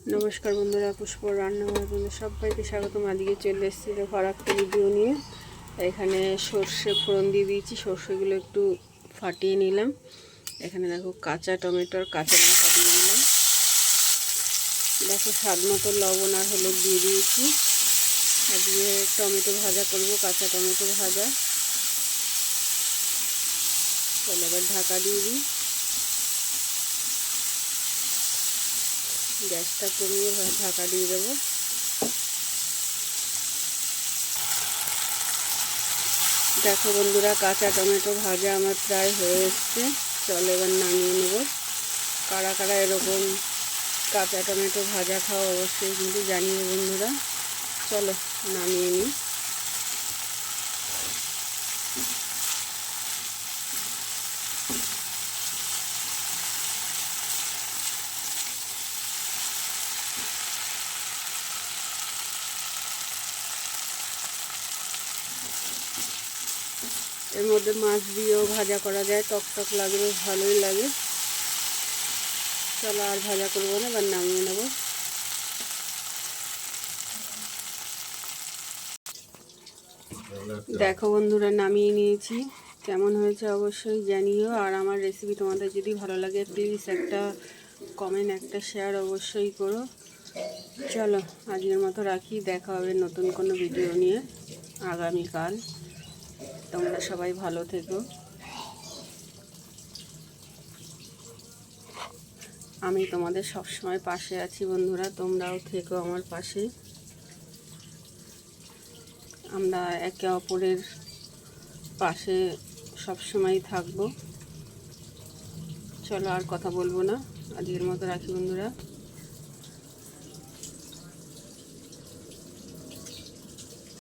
নমস্কার বন্ধুরা, পুষ্প রান্নাঘর বন্ধু সবাইকে স্বাগতম। আজকে চলে এসেছি দেখো আর একটা ভিডিও নিয়ে। এখানে সর্ষে ফোড়ন দিয়ে দিয়েছি, সর্ষেগুলো একটু ফাটিয়ে নিলাম। এখানে দেখো কাঁচা টমেটো আর কাঁচা লঙ্কা দিয়ে দিলাম। দেখো স্বাদ মতো লবণ আর হলুদ দিয়ে দিয়েছি। আজকে টমেটো ভাজা করব, কাঁচা টমেটো ভাজা। চলো এবার ঢাকা দিয়ে দিই। গ্যাসটা কমিয়ে ঢাকা দিয়ে দেবো। দেখো বন্ধুরা, কাঁচা টমেটো ভাজা আমার প্রায় হয়ে এসছে। চলো এবার নামিয়ে নেব। কারা কারা এরকম কাঁচা টমেটো ভাজা খাও অবশ্যই কিন্তু জানিও বন্ধুরা। চলো নামিয়ে নিই। এর মধ্যে মাছ দিয়েও ভাজা করা যায়, টক টক লাগবে, ভালোই লাগে। চলো আর ভাজা করবো না, এবার নামিয়ে নেব। দেখো বন্ধুরা, নামিয়ে নিয়েছি। কেমন হয়েছে অবশ্যই জানিও। আর আমার রেসিপি তোমাদের যদি ভালো লাগে প্লিজ একটা কমেন্ট, একটা শেয়ার অবশ্যই করো। চলো আজকের মতো রাখি, দেখা হবে নতুন কোনো ভিডিও নিয়ে আগামীকাল। তোমরা সবাই ভালো থেকো। আমি তোমাদের সব সময় পাশে আছি বন্ধুরা, তোমরাও থেকো আমার পাশে। আমরা একে অপরের পাশে সব সময় থাকবো। চলো আর কথা বলবো না, আজকের মতো রাখি বন্ধুরা।